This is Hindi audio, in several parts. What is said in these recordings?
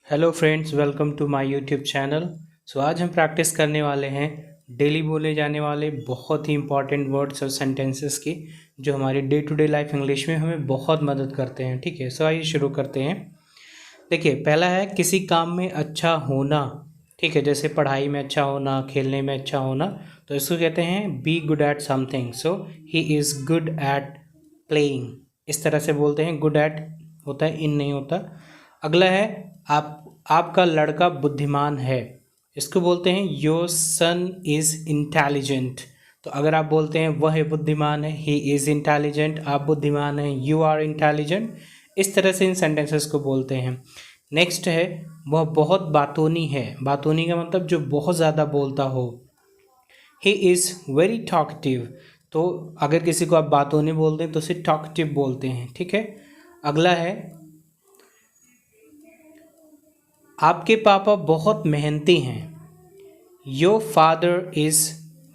Hello friends, welcome to my YouTube channel. आज हम प्रैक्टिस करने वाले हैं डेली बोले जाने वाले बहुत ही इंपॉर्टेंट वर्ड्स और सेंटेंसेस की, जो हमारी day to day life English में हमें बहुत मदद करते हैं। ठीक है, आइए शुरू करते हैं। देखिए, पहला है किसी काम में अच्छा होना। ठीक है, जैसे पढ़ाई में अच्छा होना, खेलने में अच्छा होना, तो इसको कहते हैं be good at something. So he is good at playing. इस तरह से बोलते हैं। गुड एट होता है, इन नहीं होता। अगला है आपका लड़का बुद्धिमान है। इसको बोलते हैं योर सन इज़ इंटेलिजेंट। तो अगर आप बोलते हैं वह बुद्धिमान है, ही इज़ इंटेलिजेंट, आप बुद्धिमान हैं, यू आर इंटेलिजेंट, इस तरह से इन सेंटेंसेस को बोलते हैं। नेक्स्ट है वह बहुत बातूनी है। बातूनी का मतलब जो बहुत ज़्यादा बोलता हो। He is very talkative. तो अगर किसी को आप बातूनी बोलते हैं तो उसे टॉकटिव बोलते हैं। ठीक है। अगला है आपके पापा बहुत मेहनती हैं। Your father is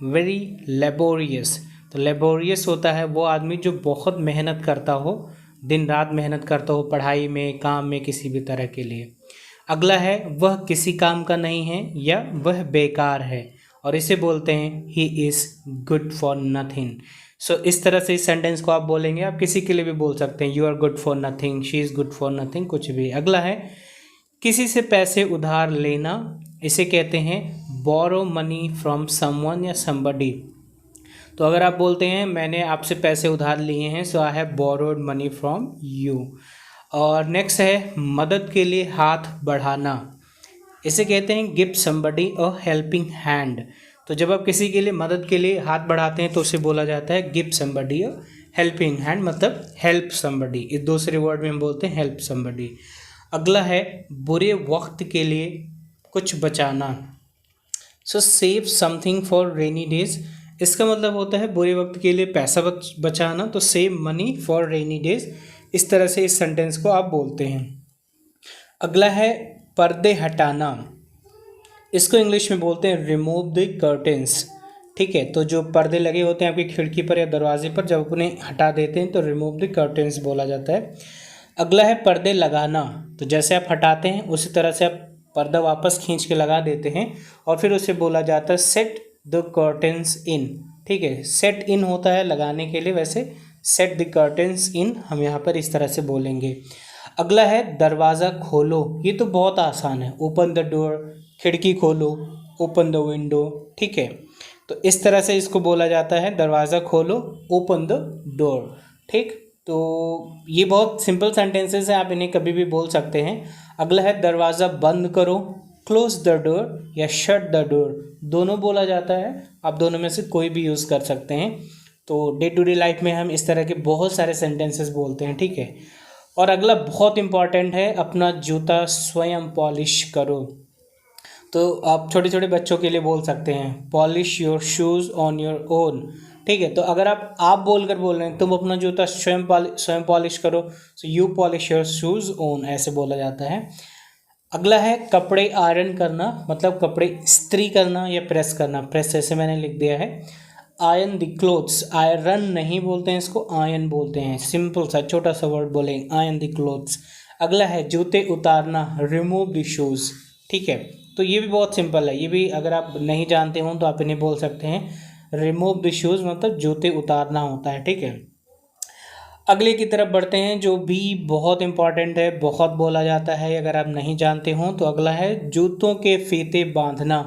very laborious. तो लेबोरियस होता है वो आदमी जो बहुत मेहनत करता हो, दिन रात मेहनत करता हो पढ़ाई में, काम में, किसी भी तरह के लिए। अगला है वह किसी काम का नहीं है या वह बेकार है, और इसे बोलते हैं he is good for nothing. इस तरह से इस सेंटेंस को आप बोलेंगे। आप किसी के लिए भी बोल सकते हैं, you are good for nothing, she is good for nothing, कुछ भी। अगला है किसी से पैसे उधार लेना। इसे कहते हैं बोरो मनी फ्रॉम समवन या समबडी। तो अगर आप बोलते हैं मैंने आपसे पैसे उधार लिए हैं, so I have borrowed money from you. और नेक्स्ट है मदद के लिए हाथ बढ़ाना। इसे कहते हैं give somebody a helping hand. तो जब आप किसी के लिए मदद के लिए हाथ बढ़ाते हैं तो उसे बोला जाता है give somebody a helping hand, मतलब हेल्प समबडी। इस दूसरे वर्ड में हम बोलते हैं हेल्प समबडी। अगला है बुरे वक्त के लिए कुछ बचाना। Save something for rainy days. इसका मतलब होता है बुरे वक्त के लिए पैसा बचाना। तो save money for rainy days. इस तरह से इस सेंटेंस को आप बोलते हैं। अगला है पर्दे हटाना। इसको इंग्लिश में बोलते हैं रिमूव द कर्टेंस। ठीक है, तो जो पर्दे लगे होते हैं आपकी खिड़की पर या दरवाजे पर, जब उन्हें हटा देते हैं तो रिमूव द कर्टेंस बोला जाता है। अगला है पर्दे लगाना। तो जैसे आप हटाते हैं उसी तरह से आप पर्दा वापस खींच के लगा देते हैं, और फिर उसे बोला जाता है सेट द कर्टेंस इन। ठीक है, सेट इन होता है लगाने के लिए, वैसे सेट द कर्टेंस इन हम यहाँ पर इस तरह से बोलेंगे। अगला है दरवाज़ा खोलो। ये तो बहुत आसान है, ओपन द डोर, खिड़की खोलो, ओपन द विंडो। ठीक है, तो इस तरह से इसको बोला जाता है दरवाज़ा खोलो, ओपन द डोर। ठीक, तो ये बहुत सिंपल सेंटेंसेस हैं, आप इन्हें कभी भी बोल सकते हैं। अगला है दरवाज़ा बंद करो, क्लोज द डोर या शट द डोर, दोनों बोला जाता है। आप दोनों में से कोई भी यूज़ कर सकते हैं। तो डे टू डे लाइफ में हम इस तरह के बहुत सारे सेंटेंसेस बोलते हैं। ठीक है। और अगला बहुत इंपॉर्टेंट है, अपना जूता स्वयं पॉलिश करो। तो आप छोटे छोटे बच्चों के लिए बोल सकते हैं polish your shoes on your own. ठीक है, तो अगर आप बोलकर बोल रहे हैं तुम अपना जूता स्वयं पॉलिश करो, so you polish your shoes own, ऐसे बोला जाता है। अगला है कपड़े आयरन करना, मतलब कपड़े इस्त्री करना या प्रेस करना। प्रेस ऐसे मैंने लिख दिया है। आयन द क्लोथ्स, आयरन नहीं बोलते हैं इसको, आयन बोलते हैं। सिंपल सा छोटा सा वर्ड बोलेंगे, आयन द क्लोथ्स। अगला है जूते उतारना, रिमूव द शूज़। ठीक है, तो ये भी बहुत सिंपल है। ये भी अगर आप नहीं जानते हो तो आप इन्हें बोल सकते हैं रिमूव द शूज़, मतलब जूते उतारना होता है। ठीक है, अगले की तरफ बढ़ते हैं, जो भी बहुत इंपॉर्टेंट है, बहुत बोला जाता है, अगर आप नहीं जानते हो तो अगला है जूतों के फीते बांधना।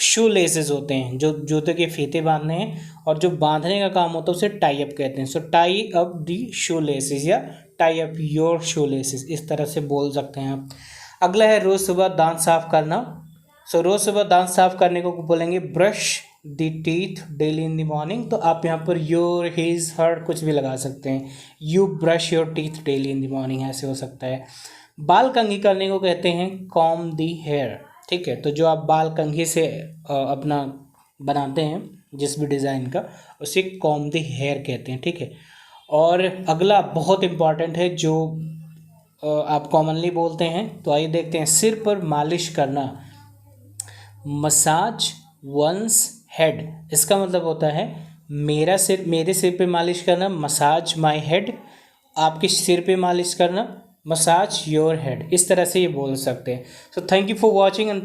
शू लेसेस होते हैं जो जूते के फीते बांधने हैं, और जो बांधने का काम होता है उसे टाई अप कहते हैं। Tie up the shoe laces या tie up your shoe laces, इस तरह से बोल सकते हैं आप। अगला है रोज़ सुबह दांत साफ करना। रोज़ सुबह दांत साफ करने को बोलेंगे brush the teeth daily in the morning. तो आप यहाँ पर योर, हिज, हर कुछ भी लगा सकते हैं। You brush your teeth daily in the morning, ऐसे हो सकता है। बाल कंघी करने को कहते हैं कॉम द हेयर। ठीक है, तो जो आप बाल कंघी से अपना बनाते हैं जिस भी डिज़ाइन का, उसे कॉम द हेयर कहते हैं। ठीक है, और अगला बहुत इम्पॉर्टेंट है जो आप कॉमनली बोलते हैं, तो आइए देखते हैं। सिर पर मालिश करना, मसाज वंस हेड। इसका मतलब होता है मेरे सिर पे मालिश करना, मसाज माय हेड। आपके सिर पे मालिश करना, मसाज योर हेड, इस तरह से ये बोल सकते हैं। So thank you for watching and